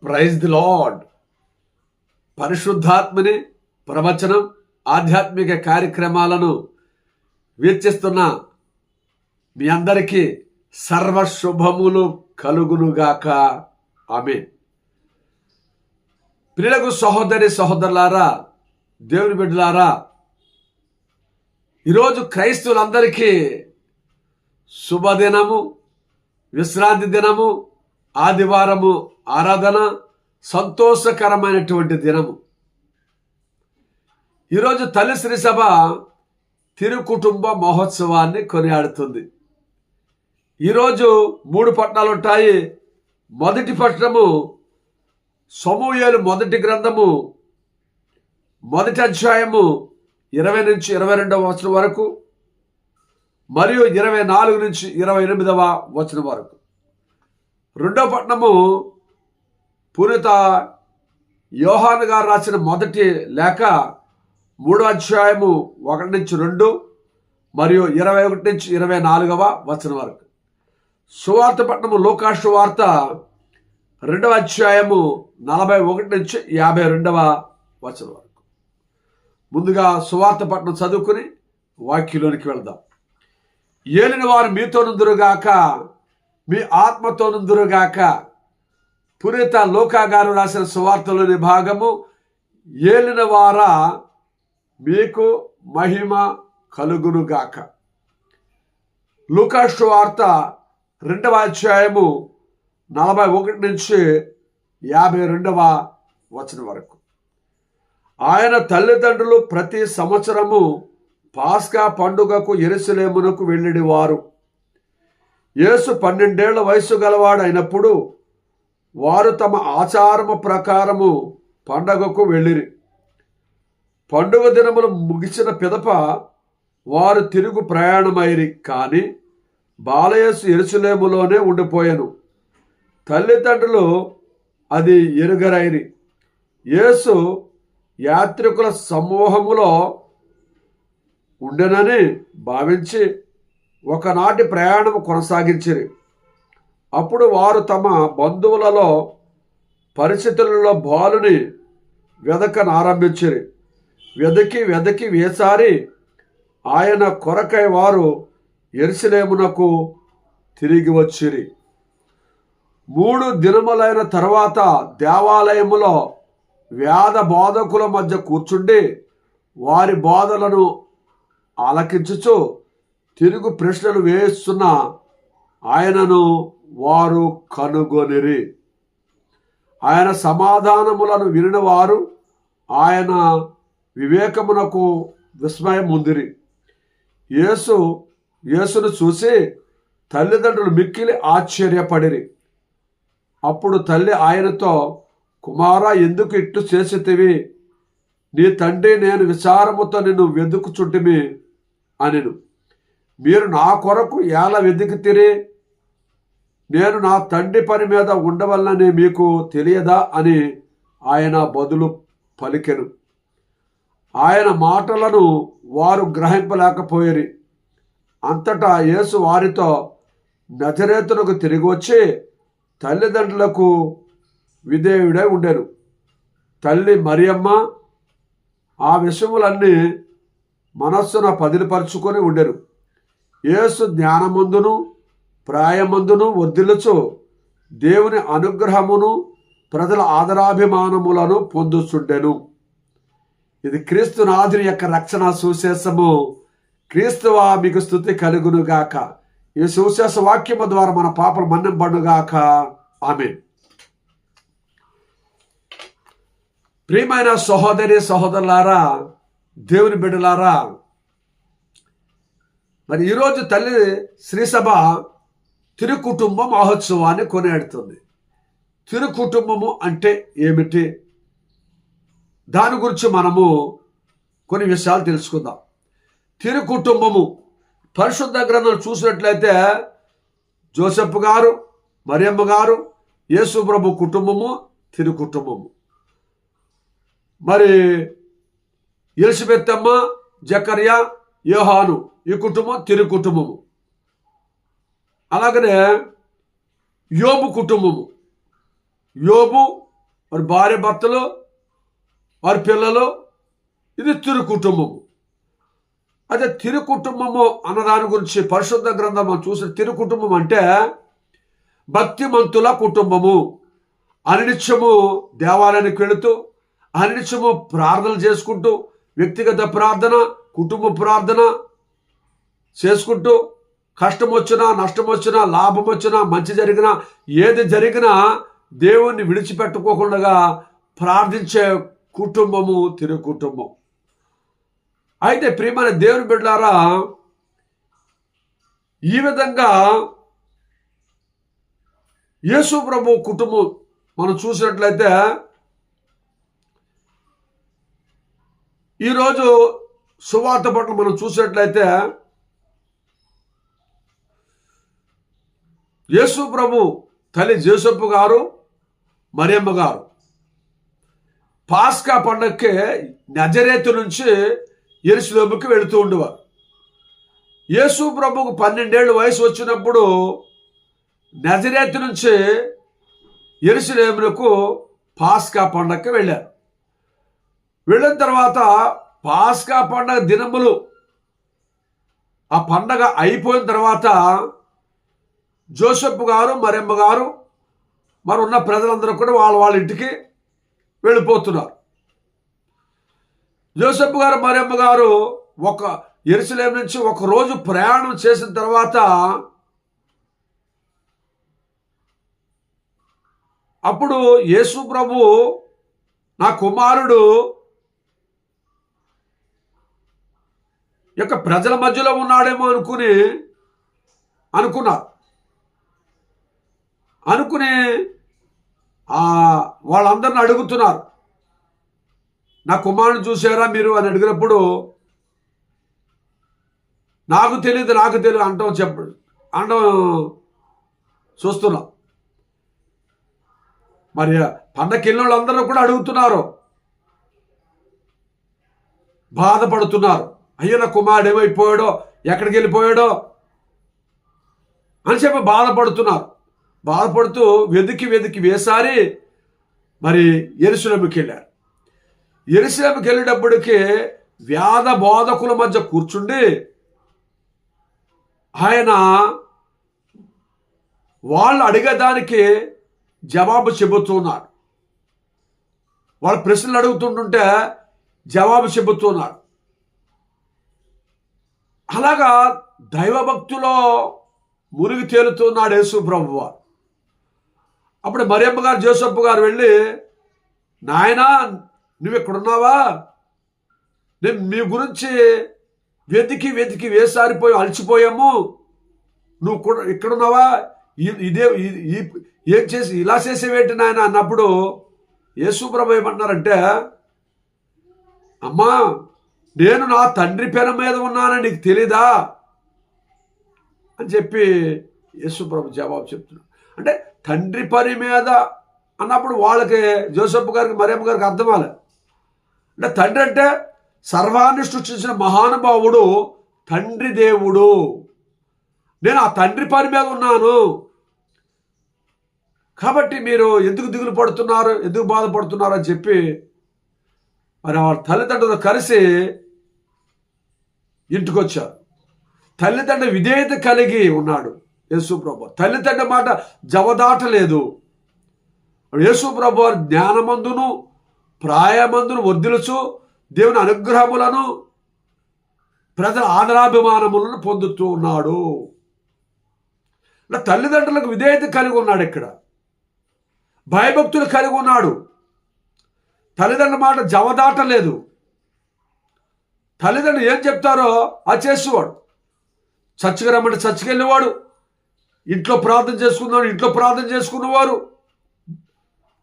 Praise the lord. పరిశుద్ధాత్మని ప్రవచనం ఆధ్యాత్మిక కార్యక్రమాలను వీక్షిస్తున్న మీ అందరికీ సర్వశుభములు కలుగునుగాక. ఆమేన్. ప్రియులకు సహోదరి సహోదరులారా, దేవుని బిడ్డలారా, ఈరోజు క్రైస్తవులందరికీ శుభదినము, విశ్రాంతి దినము, ఆదివారము ఆరాధన, సంతోషకరమైనటువంటి దినము. ఈరోజు తల్లి శ్రీ సభ తిరు కుటుంబ మహోత్సవాన్ని కొనియాడుతుంది. ఈరోజు 3 పట్టణాలు ఉంటాయి. మొదటి పట్టణము సమూయేలు మొదటి గ్రంథము 1వ అధ్యాయము 20 నుంచి 22వ వచనం వరకు, మరియు 24 నుంచి 28వ వచనం వరకు. రెండవ పట్టణము పునీత యోహాను గారు రాసిన మొదటి లేఖ 3వ అధ్యాయము 1 నుంచి 2, మరియు 21 నుంచి 24వ వచనం వరకు. సువార్త పట్టణము లూకా సువార్త 2వ అధ్యాయము 41 నుంచి 52వ వచనం వరకు. ముందుగా సువార్త పట్టణం చదువుకుని వాక్యంలోనికి వెళ్దాం. ఏలిన వారు మీతో నుందురుగాక, మీ ఆత్మతో నుందురుగాక. పునీత లూకా గారు రాసిన సువార్తలోని భాగము, ఏలిన వారా మీకు మహిమ కలుగునుగాక. లూకా సువార్త 2వ అధ్యాయము 41 నుంచి 52వ వచనం వరకు. ఆయన తల్లిదండ్రులు ప్రతి సంవత్సరము పాస్కా పండుగకు యెరూషలేమునకు వెళ్ళిడివారు. యేసు 12 ఏళ్ల వయసు గలవాడైనప్పుడు వారు తమ ఆచారము ప్రకారము పండగకు వెళ్ళిరి. పండుగ దినములు ముగిసిన పిదప వారు తిరుగు ప్రయాణమైరి. కానీ బాలయేసు యెరూషలేములోనే ఉండిపోయెను. తల్లిదండ్రులు అది ఎరుగరైరి. యేసు యాత్రికుల సమూహములో ఉండెనని భావించి ఒకనాటి ప్రయాణం కొనసాగించిరి. అప్పుడు వారు తమ బంధువులలో పరిస్థితులలో బాలుని వెదకనారంభించిరి. వెదకి వేసారి ఆయన కొరకై వారు యెరూషలేమునకు తిరిగి వచ్చిరి. 3 దినములైన తర్వాత దేవాలయములో వేద బోధకుల మధ్య కూర్చుండి వారి బోధలను ఆలకించుచు తిరుగు ప్రశ్నలు వేస్తున్న ఆయనను వారు కనుగొనిరి. ఆయన సమాధానములను వినిన వారు ఆయన వివేకమునకు విస్మయం పొందిరి. యేసును చూసి తల్లిదండ్రులు మిక్కిలి ఆశ్చర్యపడిరి. అప్పుడు తల్లి ఆయనతో, కుమారా, ఎందుకు ఇట్టు చేసితివి? నీ తండ్రి నేను విచారముతో నిన్ను వెదుకుచుంటిమి అనెను. మీరు నా కొరకు ఎలా వెదికితిరి? నేను నా తండ్రి పని మీద ఉండవలనని మీకు తెలియదా అని ఆయన బదులు పలికెను. ఆయన మాటలను వారు గ్రహింపలేకపోయిరి. అంతటా యేసు వారితో నజరేతునకు తిరిగి వచ్చి తల్లిదండ్రులకు విధేయుడై ఉండెను. తల్లి మరియమ్మ ఆ విషయములన్నీ మనస్సున పదిలిపరుచుకొని ఉండెను. యేసు జ్ఞానమందును ప్రాయమందును వర్ధిల్లుచు దేవుని అనుగ్రహమును ప్రజల ఆదరాభిమానములను పొందుచుండెను. ఇది క్రీస్తు నాథుని యొక్క రక్షణ సువిశేషము. క్రీస్తువా మీకు స్తుతి కలుగునుగాక. ఈ సువిశేష వాక్యము ద్వారా మన పాపలు మన్నింపడుగాక. ఆమేన్. ప్రియమైన సహోదరి సహోదరులారా, దేవుని బిడ్డలారా, మరి ఈరోజు తల్లి శ్రీ సభ తిరు కుటుంబ మహోత్సవాన్ని కొనియాడుతుంది. తిరు కుటుంబము అంటే ఏమిటి? దాని గురించి మనము కొన్ని విషయాలు తెలుసుకుందాం. తిరు కుటుంబము పరిశుద్ధ గ్రంథం చూసినట్లయితే జోసెఫ్ గారు, మరియమ్మ గారు, యేసు ప్రభు కుటుంబము తిరు కుటుంబము. మరి ఎలిజబెత్ అమ్మ, జకర్యా, యోహాను ఈ కుటుంబం తిరు కుటుంబము. అలాగనే యోబు కుటుంబము, యోబు వారి భార్య భర్తలు, వారి పిల్లలు, ఇది తిరు కుటుంబము. అదే తిరు కుటుంబము అన్నదాని గురించి పరిశుద్ధ గ్రంథం మనం చూసిన తిరు కుటుంబం అంటే భక్తిమంతుల కుటుంబము. అనినిత్యము దేవాలయానికి వెళుతూ, అనినిత్యము ప్రార్థనలు చేసుకుంటూ, వ్యక్తిగత ప్రార్థన, కుటుంబ ప్రార్థన చేసుకుంటూ, కష్టం వచ్చినా, నష్టం వచ్చినా, లాభం వచ్చినా, మంచి జరిగినా, ఏది జరిగినా దేవుణ్ణి విడిచిపెట్టుకోకుండా ప్రార్థించే కుటుంబము తిరు కుటుంబం. అయితే ప్రియమైన దేవుని బిడ్డలారా, ఈ విధంగా యేసు ప్రభు కుటుంబం మనం చూసినట్లయితే ఈరోజు సువార్త పట్ల మనం చూసినట్లయితే యేసు ప్రభు తల్లి జోసెఫ్ గారు, మరియమ్మ గారు పాస్కా పండగకి నజరేతు నుంచి యెరూషలేముకి వెళుతూ ఉండేవారు. యేసు ప్రభుకు 12 ఏళ్ళ వయసు వచ్చినప్పుడు నజరేతు నుంచి యెరూషలేమునకు పాస్కా పండగకి వెళ్ళారు. వెళ్ళిన తర్వాత పాస్కా పండగ దినములు, ఆ పండగ అయిపోయిన తర్వాత జోసెఫ్ గారు, మరియమ్మ గారు, మరి ఉన్న ప్రజలందరూ కూడా వాళ్ళ ఇంటికి వెళ్ళిపోతున్నారు. జోసెఫ్ గారు, మరియమ్మ గారు యెరూషలేము నుంచి ఒక రోజు ప్రయాణం చేసిన తర్వాత అప్పుడు యేసు ప్రభు నా కుమారుడు యొక్క ప్రజల మధ్యలో ఉన్నాడేమో అనుకున్నారు. అనుకుని వాళ్ళందరిని అడుగుతున్నారు, నా కుమారుని చూసారా మీరు అని అడిగినప్పుడు నాకు తెలియదు అంటాం చూస్తున్నాం. మరి పండగకెళ్ళిన వాళ్ళందరూ కూడా అడుగుతున్నారు, బాధపడుతున్నారు. అయ్యో నా కుమారుడు ఏమైపోయాడో, ఎక్కడికి వెళ్ళిపోయాడో అని చెప్పి బాధపడుతూ వెతికి వేసారి మరి యెరూషలేముకి వెళ్ళారు. యెరూషలేముకి వెళ్ళేటప్పటికి వేద బోధకుల మధ్య కూర్చుండి ఆయన వాళ్ళు అడిగేదానికి జవాబు చెబుతున్నాడు. వాళ్ళ ప్రశ్నలు అడుగుతుంటుంటే జవాబు చెబుతున్నాడు. అలాగా దైవభక్తిలో మునిగి తేలుతున్నాడు యేసు ప్రభువు. అప్పుడు మరియమ్మ గారు, జోసెఫ్ గారు వెళ్ళి, నాయనా నువ్వు ఇక్కడున్నావా? నేను మీ గురించి వెతికి వేసారిపోయి అలసిపోయాము, నువ్వు కూడా ఇక్కడున్నావా? ఏం చేసి ఇలా చేసేవేంటి నాయన అన్నప్పుడు యేసు ప్రభు ఏమంటున్నారంటే, అమ్మా నేను నా తండ్రి పేరు మీద ఉన్నానని నీకు తెలీదా అని చెప్పి యేసు ప్రభు జవాబు చెప్తున్నాడు. అంటే తండ్రి పని మీద అన్నప్పుడు వాళ్ళకి, జోసెఫ్ గారికి, మరియమ్మ గారికి అర్థం అవ్వాలి. అంటే తండ్రి అంటే సర్వాన్ని సృష్టించిన మహానుభావుడు, తండ్రి దేవుడు. నేను ఆ తండ్రి పని మీద ఉన్నాను కాబట్టి మీరు ఎందుకు దిగులు పడుతున్నారు, ఎందుకు బాధపడుతున్నారు అని చెప్పి మరి వాళ్ళ తల్లిదండ్రులు కలిసి ఇంటికి వచ్చారు. తల్లిదండ్రుల విధేయత కలిగి ఉన్నాడు యేసు ప్రభు. తల్లిదండ్రుల మాట జవదాటలేదు. యేసు ప్రభు జ్ఞానమందును ప్రాయమందును వర్ధిల్లుచు దేవుని అనుగ్రహములను, ప్రజల ఆదరాభిమానములను పొందుతూ ఉన్నాడు. తల్లిదండ్రులకు విధేయత కలిగి ఉన్నాడు. ఇక్కడ భయభక్తులు కలిగి ఉన్నాడు. తల్లిదండ్రుల మాట జవదాటలేదు. తల్లిదండ్రులు ఏం చెప్తారో అది చేసేవాడు. చర్చికి రమ్మంటే చర్చికి వెళ్ళేవాడు. ఇంట్లో ప్రార్థన చేసుకున్నవారు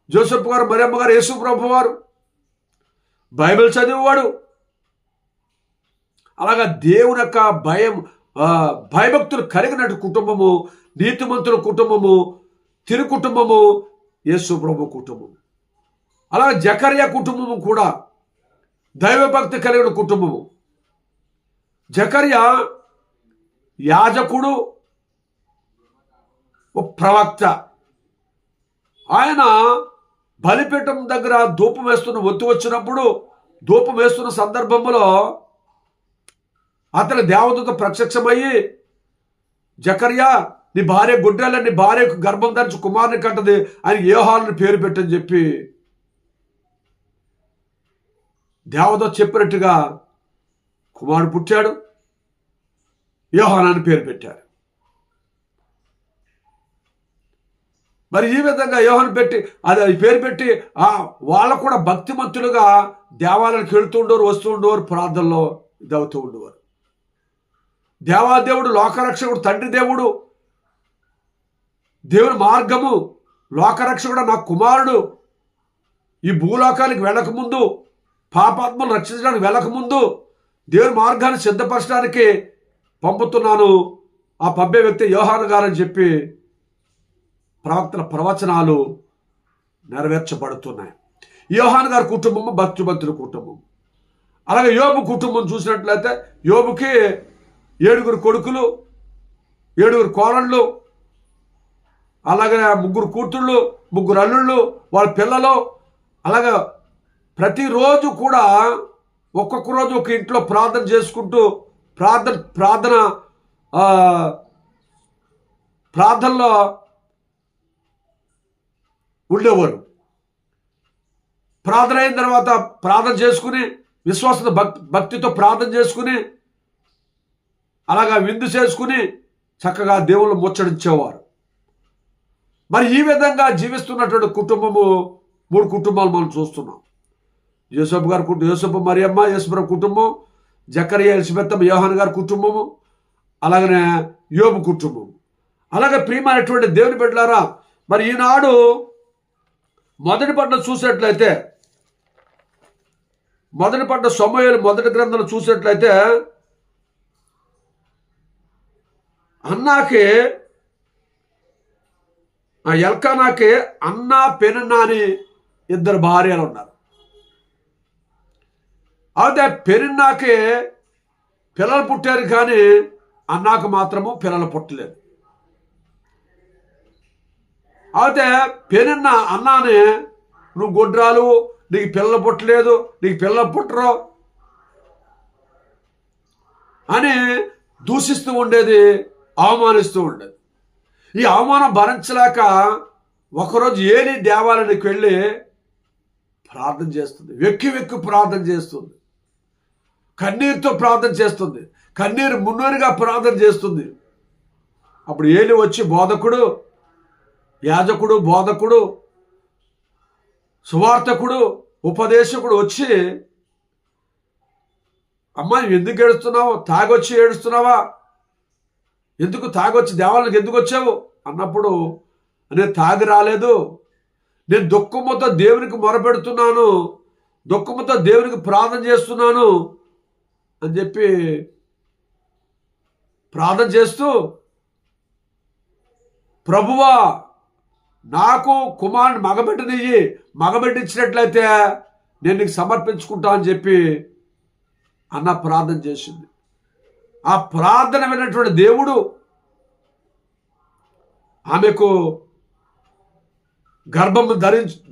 జోసెఫ్ గారు, మరియమ్మ గారు, యేసు ప్రభు వారు. బైబిల్ చదివేవాడు. అలాగా దేవుని యొక్క భయభక్తులు కలిగినట్టు కుటుంబము, నీతిమంతుల కుటుంబము, తిరు కుటుంబము యేసు ప్రభు కుటుంబం. అలాగే జకర్యా కుటుంబము కూడా దైవభక్తి కలిగిన కుటుంబము. జకర్యా యాజకుడు, ప్రవక్త. ఆయన బలిపీఠం దగ్గర ధూపం వేస్తున్న ఒత్తి వచ్చినప్పుడు ధూపం వేస్తున్న సందర్భంలో అతని దేవదూత ప్రత్యక్షమయ్యి, జకర్యా, నీ భార్య గుడ్డెల, నీ భార్యకు గర్భం ధరించి కుమారుని కంటది, ఆయన యోహానుని పేరు పెట్టని చెప్పి దేవదూత చెప్పినట్టుగా కుమారుడు పుట్టాడు, యోహాను అని పేరు పెట్టారు. మరి ఈ విధంగా యోహాను పెట్టి అది పేరు పెట్టి వాళ్ళు కూడా భక్తిమంతులుగా దేవాలయానికి వెళుతూ ఉండేవారు, వస్తూ ఉండేవారు, ప్రార్థనలో ఇదవుతూ ఉండేవారు. దేవాదేవుడు, లోకరక్షకుడు, తండ్రి దేవుడు, దేవుని మార్గము, లోకరక్షకుడు నా కుమారుడు ఈ భూలోకానికి వెళ్ళకముందు, పాపాత్మను రక్షించడానికి వెళ్ళకముందు దేవుని మార్గాన్ని సిద్ధపరచడానికి పంపుతున్నాను, ఆ పంపే వ్యక్తి యోహాను గారని చెప్పి ప్రవక్తల ప్రవచనాలు నెరవేర్చబడుతున్నాయి. యోహాను గారి కుటుంబము భక్తిమంతుల కుటుంబం. అలాగే యోబు కుటుంబం చూసినట్లయితే యోబుకి 7 కొడుకులు, 7 కోడళ్ళు, అలాగే 3 కూతుళ్ళు, 3 అల్లుళ్ళు, వాళ్ళ పిల్లలు. అలాగే ప్రతిరోజు కూడా ఒక్కొక్క రోజు ఒక ఇంట్లో ప్రార్థన చేసుకుంటూ ప్రార్థనలో ఉండేవారు. ప్రార్థన అయిన తర్వాత ప్రార్థన చేసుకుని, విశ్వాసత భక్తితో ప్రార్థన చేసుకుని, అలాగా విందు చేసుకుని చక్కగా దేవుళ్ళు ముచ్చడించేవారు. మరి ఈ విధంగా జీవిస్తున్నటువంటి కుటుంబము 3 కుటుంబాలు మనం చూస్తున్నాం. యోసేపు గారి కుటుంబం, యోసేపు మరియమ్మ యేసుప్రభు కుటుంబం, జకరియా ఎలిజబెత్ యోహాను గారి కుటుంబము, అలాగనే యోబు కుటుంబం. అలాగే ప్రియమైనటువంటి దేవుని బిడ్డలారా, మరి ఈనాడు మొదటి పట్ల చూసినట్లయితే, మొదటి పట్ల సమూయేలు మొదటి గ్రంథంలో చూసినట్లయితే అన్నాకి, ఎల్కానాకి అన్నా పెనిన్నా అని 2 భార్యలు ఉన్నారు. అయితే పెనిన్నాకి పిల్లలు పుట్టారు, కానీ అన్నాకు మాత్రము పిల్లలు పుట్టలేదు. అయితే పెనిన్న అన్నాని, నువ్వు గొడ్రాలు, నీకు పిల్లలు పుట్టలేదు, నీకు పిల్లలు పుట్టరు అని దూషిస్తూ ఉండేది, అవమానిస్తూ ఉండేది. ఈ అవమానం భరించలేక ఒకరోజు ఏలి దేవాలయానికి వెళ్ళి ప్రార్థన చేస్తుంది, వెక్కి ప్రార్థన చేస్తుంది, కన్నీరుతో ప్రార్థన చేస్తుంది, కన్నీరు మున్నీరుగా ప్రార్థన చేస్తుంది. అప్పుడు ఏలి వచ్చి బోధకుడు, యాజకుడు, బోధకుడు, సువార్తకుడు, ఉపదేశకుడు వచ్చి, అమ్మా ఎందుకు ఏడుస్తున్నావు, తాగొచ్చి ఏడుస్తున్నావా, ఎందుకు తాగొచ్చి దేవాలయానికి ఎందుకు వచ్చావు అన్నప్పుడు, నేను తాగి రాలేదు, నేను దుఃఖముతో దేవునికి మొరపెడుతున్నాను, దుఃఖముతో దేవునికి ప్రార్థన చేస్తున్నాను అని చెప్పి ప్రార్థన చేస్తూ, ప్రభువా నాకు కుమారుని మగబిడ్డనియ్యి, మగబిడ్డ ఇచ్చినట్లయితే నేను నీకు సమర్పించుకుంటా అని చెప్పి అన్న ప్రార్థన చేసింది. ఆ ప్రార్థన విన్నటువంటి దేవుడు ఆమెకు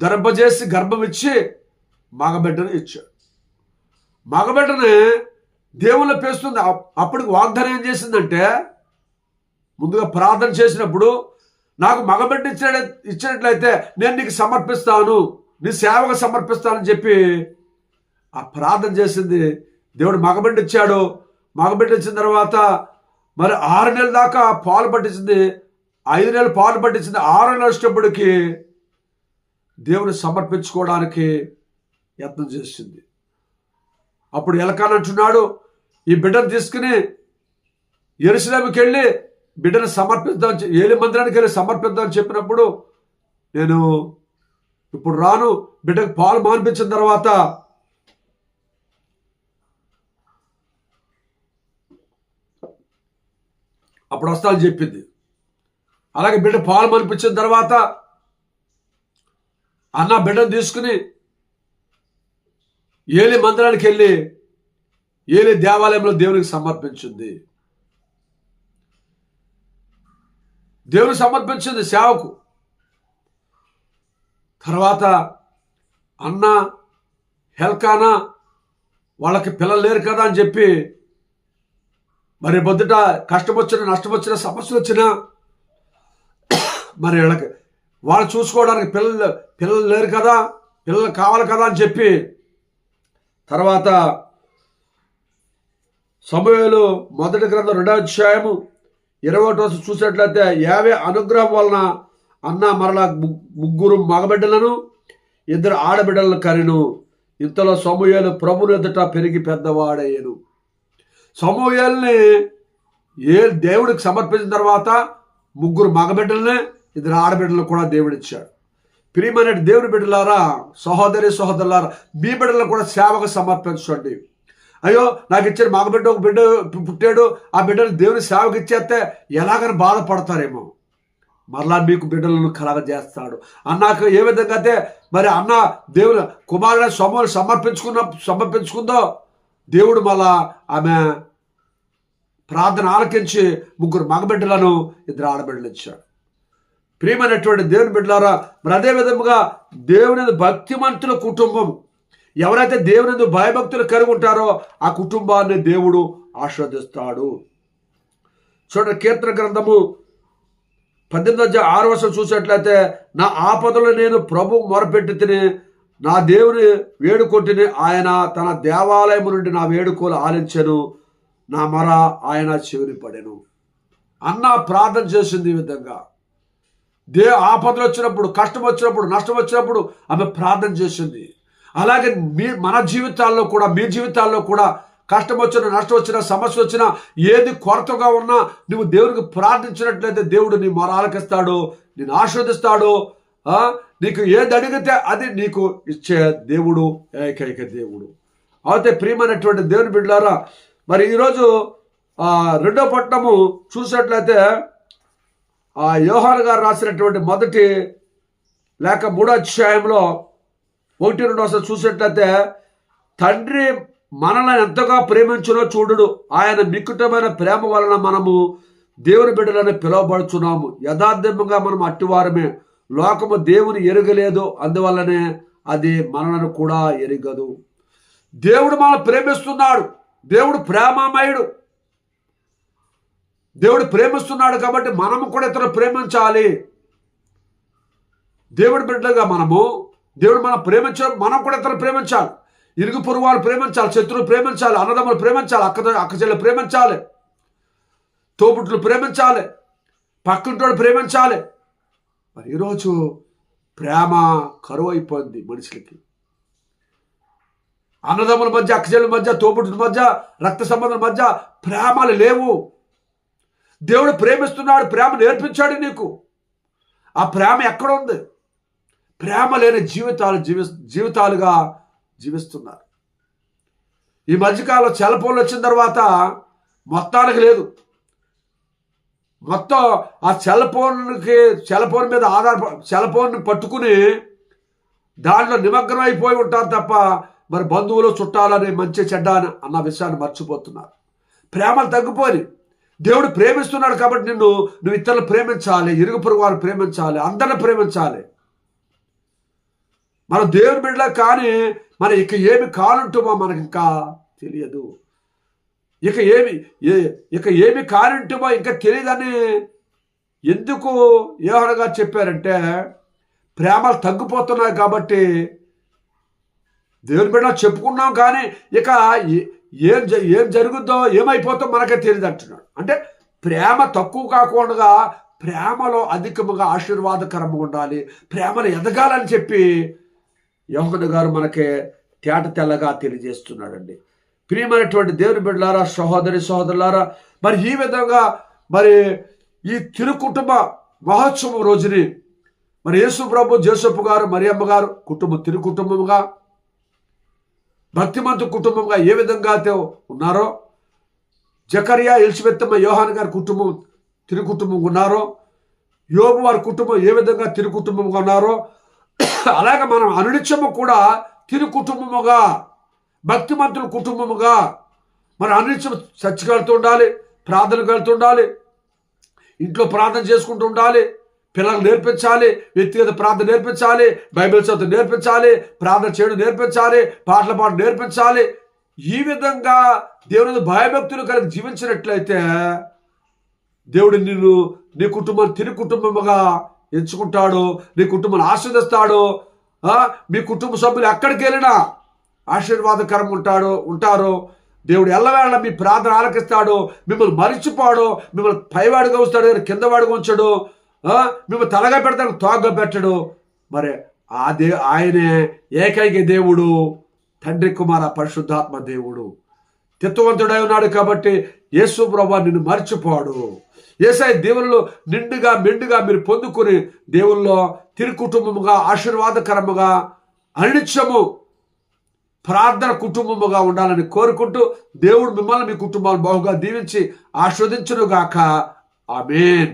ధరింపజేసి గర్భం ఇచ్చి మగబిడ్డను ఇచ్చాడు. మగబిడ్డని దేవుళ్ళు పేస్తుంది. అప్పటికి వాగ్దానం ఏం చేసిందంటే, ముందుగా ప్రార్థన చేసినప్పుడు నాకు మగబిడ్డ ఇచ్చినట్లయితే నేను నీకు సమర్పిస్తాను, నీ సేవకు సమర్పిస్తానని చెప్పి ఆ ప్రార్థన చేసింది. దేవుడు మగబిడ్డ ఇచ్చాడు. మగబిడ్డ ఇచ్చిన తర్వాత మరి 6 నెలల దాకా పాలు పట్టించింది, 5 నెలలు పాలు పట్టించింది. 6 నెలలు వచ్చేటప్పటికి దేవుని సమర్పించుకోవడానికి యత్నం చేసింది. అప్పుడు ఎల్కానా అంటున్నాడు, ఈ బిడ్డను తీసుకుని యెరూషలేముకి వెళ్ళి బిడ్డను సమర్పిద్దాం, ఏలి మందిరానికి వెళ్ళి సమర్పిద్దామని చెప్పినప్పుడు, నేను ఇప్పుడు రాను, బిడ్డకు పాలు మానిపించిన తర్వాత అప్పుడు వస్తానని చెప్పింది. అలాగే బిడ్డ పాలు మానిపించిన తర్వాత అన్న బిడ్డను తీసుకుని ఏలి మందిరానికి వెళ్ళి ఏలి దేవాలయంలో దేవునికి సమర్పించింది. దేవునికి సమర్పించింది సేవకు. తర్వాత అన్న హెల్కానా వాళ్ళకి పిల్లలు లేరు కదా అని చెప్పి మరి బొద్దుట కష్టం వచ్చినా నష్టం వచ్చినా సమస్యలు వచ్చినా మరి వీళ్ళకి వాళ్ళు చూసుకోవడానికి పిల్లలు లేరు కదా, పిల్లలు కావాలి కదా అని చెప్పి తర్వాత సమూయేలు మొదటి గ్రంథం 2వ అధ్యాయము 21 చూసినట్లయితే యావే అనుగ్రహం వలన అన్న మరలా 3 మగబిడ్డలను 2 ఆడబిడ్డలను కనెను. ఇంతలో సమూయేలు ప్రభుని ఎదుట పెరిగి పెద్దవాడయ్యను. సమూయేలుని దేవుడికి సమర్పించిన తర్వాత 3 మగబిడ్డలనే 2 ఆడబిడ్డలను కూడా దేవుడిచ్చాడు. ప్రియమైన దేవుని బిడ్డలారా, సహోదరులారా, మీ బిడ్డలను కూడా సేవకు సమర్పించండి. అయ్యో నాకు ఇచ్చిన మగబిడ్డ ఒక బిడ్డ పుట్టాడు, ఆ బిడ్డను దేవుని సేవకు ఇచ్చేస్తే ఎలాగని బాధపడతారేమో. మరలా మీకు బిడ్డలను కలగజేస్తాడు. అన్నాకు ఏ విధంగా అయితే మరి అన్న దేవుని కుమారుడు సమూహం సమర్పించుకుందో దేవుడు మళ్ళా ఆమె ప్రార్థన ఆలకించి 3 మగబిడ్డలను 2 ఆడబిడ్డలు ఇచ్చాడు. ప్రియమైనటువంటి దేవుని బిడ్డలారా, మరి అదే విధముగా దేవుని భక్తిమంతుల కుటుంబం, ఎవరైతే దేవుని భయభక్తులు కలిగి ఉంటారో ఆ కుటుంబాన్ని దేవుడు ఆశీర్వదిస్తాడు. చూడండి, కీర్తన గ్రంథము 18:6 చూసినట్లయితే నా ఆపదలో నేను ప్రభు మొరపెట్టి తిని నా దేవుని వేడుకొంటిని, ఆయన తన దేవాలయం నుండి నా వేడుకోలు ఆలించెను, నా మొర ఆయన చెవిని పడెను. అన్న ప్రార్థన చేసింది ఈ విధంగా. ఆపదలు వచ్చినప్పుడు, కష్టం వచ్చినప్పుడు, నష్టం వచ్చినప్పుడు ఆమె ప్రార్థన చేసింది. అలాగే మన జీవితాల్లో కూడా, మీ జీవితాల్లో కూడా కష్టం వచ్చినా, నష్టం వచ్చినా, సమస్య వచ్చినా, ఏది కొరతగా ఉన్నా నువ్వు దేవునికి ప్రార్థించినట్లయితే దేవుడు నీ మొర ఆలకిస్తాడు, నేను ఆశీర్వదిస్తాడు. నీకు ఏది అడిగితే అది నీకు ఇచ్చే దేవుడు ఏకైక దేవుడు. అయితే ప్రియమైనటువంటి దేవుని బిడ్డలారా, మరి ఈరోజు 2వ పట్టణము చూసినట్లయితే యోహాను గారు రాసినటువంటి మొదటి లేక 3వ అధ్యాయంలో 1-2 చూసినట్లయితే తండ్రి మనల్ని ఎంతగా ప్రేమించునో చూడుడు, ఆయన మిక్కుటమైన ప్రేమ వలన మనము దేవుని బిడ్డలని పిలువబడుచున్నాము. యథార్థంగా మనం అట్టివారమే. లోకము దేవుని ఎరగలేదు, అందువల్లనే అది మనలను కూడా ఎరగదు. దేవుడు మనల్ని ప్రేమిస్తున్నాడు. దేవుడు ప్రేమమయుడు. దేవుడు ప్రేమిస్తున్నాడు కాబట్టి మనము కూడా ఇతరులు ప్రేమించాలి. దేవుడి బిడ్డలుగా దేవుడు మనం ప్రేమించాలి, మనం కూడా ఇతరులు ప్రేమించాలి. ఇరుగు పొరుగు వాళ్ళు ప్రేమించాలి, శత్రువులు ప్రేమించాలి, అన్నదమ్ములు ప్రేమించాలి, అక్క చెల్లెలు ప్రేమించాలి, తోబుట్టులు ప్రేమించాలి, పక్కింటోడు ప్రేమించాలి. మరి ఈరోజు ప్రేమ కరువు అయిపోయింది మనుషులకి. అన్నదమ్ముల మధ్య, అక్క చెల్లెల మధ్య, తోబుట్టుల మధ్య, రక్త సంబంధం మధ్య ప్రేమలు లేవు. దేవుడు ప్రేమిస్తున్నాడు, ప్రేమ నేర్పించాడు నీకు. ఆ ప్రేమ ఎక్కడ ఉంది? ప్రేమ లేని జీవితాలుగా జీవిస్తున్నారు. ఈ మధ్యకాలంలో సెల్ ఫోన్లు వచ్చిన తర్వాత మొత్తానికి లేదు. మొత్తం ఆ సెల్ ఫోన్ మీద సెల్ ఫోన్ పట్టుకుని దాంట్లో నిమగ్నం అయిపోయి ఉంటారు తప్ప మరి బంధువులు, చుట్టాలని, మంచి చెడ్డ అన్న విషయాన్ని మర్చిపోతున్నారు. ప్రేమలు తగ్గిపోయి. దేవుడు ప్రేమిస్తున్నాడు కాబట్టి నువ్వు ఇతరులు ప్రేమించాలి, ఇరుగు పొరుగు వారు ప్రేమించాలి, అందరిని ప్రేమించాలి. మనం దేవుని బిడ్డలా కానీ మనం ఇక ఏమి కానుంటుమో మనకి ఇంకా తెలియదు. ఇక ఏమి కానుంటుమో ఇంకా తెలియదని ఎందుకు యోహాను గారు చెప్పారంటే ప్రేమలు తగ్గిపోతున్నాయి కాబట్టి. దేవుని బిడ్డ చెప్పుకున్నాం కానీ ఇక ఏం జరుగుద్దో, ఏమైపోతుందో మనకే తెలియదు అంటున్నాడు. అంటే ప్రేమ తక్కువ కాకుండా ప్రేమలో అధికముగా ఆశీర్వాదకరంగా ఉండాలి, ప్రేమను ఎదగాలని చెప్పి యోహాను గారు మనకి తేట తెల్లగా తెలియజేస్తున్నాడండి. ప్రియమైనటువంటి దేవుని బిడ్డలారా, సహోదరులారా, మరి ఈ విధంగా మరి ఈ తిరుకుటుంబ మహోత్సవం రోజుని మరి యేసు ప్రభు, జోసెఫ్ గారు, మరియమ్మ గారు కుటుంబం తిరుకుటుంబముగా, భక్తిమంతు కుటుంబంగా ఏ విధంగా అయితే ఉన్నారో, జకరియా, ఎలిజబెత్తమ్మ, యోహాను గారి కుటుంబం తిరుకుటుంబంగా ఉన్నారో, యోబు వారి కుటుంబం ఏ విధంగా తిరుకుటుంబంగా ఉన్నారో, అలాగే మనం అనునిత్యము కూడా తిరుకుటుంబముగా, భక్తిమంతుల కుటుంబముగా మరి అనునిత్యం చర్చికి వెళ్తూ ఉండాలి, ప్రార్థనకు వెళ్తూ ఉండాలి, ఇంట్లో ప్రార్థన చేసుకుంటూ ఉండాలి, పిల్లలకు నేర్పించాలి, వ్యక్తిగత ప్రార్థన నేర్పించాలి, బైబిల్ చదువు నేర్పించాలి, ప్రార్థన చేయడం నేర్పించాలి, పాటలు పాటలు నేర్పించాలి. ఈ విధంగా దేవుని భయభక్తులు కలిగి జీవించినట్లయితే దేవుడు నిన్ను నీ కుటుంబాన్ని తిరిగి కుటుంబముగా ఎంచుకుంటాడు, నీ కుటుంబాన్ని ఆస్వాదిస్తాడు. మీ కుటుంబ సభ్యులు ఎక్కడికి వెళ్ళినా ఆశీర్వాదకరం ఉంటారు. దేవుడు ఎల్లవేళ మీ ప్రార్థన ఆలకిస్తాడు, మిమ్మల్ని మరిచిపోడు, మిమ్మల్ని పైవాడిగా ఉంచుతాడు, కింద వాడిగా ఉంచడు, మిమ్మల్ని తలగా పెడతాడు, తోగ్గా పెట్టడు. మరి ఆయనే ఏకైక దేవుడు, తండ్రి కుమార పరిశుద్ధాత్మ దేవుడు, తత్వవంతుడై ఉన్నాడు. కాబట్టి యేసు ప్రభువు నిన్ను మర్చిపోడు. యేసయ్య దేవుల్లో నిండుగా మెండుగా మీరు పొందుకుని దేవుల్లో తిరు కుటుంబముగా ఆశీర్వాదకరముగా అనిత్యము ప్రార్థన కుటుంబముగా ఉండాలని కోరుకుంటూ దేవుడు మిమ్మల్ని మీ కుటుంబాలను బహుగా దీవించి ఆస్వాదించునుగాక. ఆమేన్.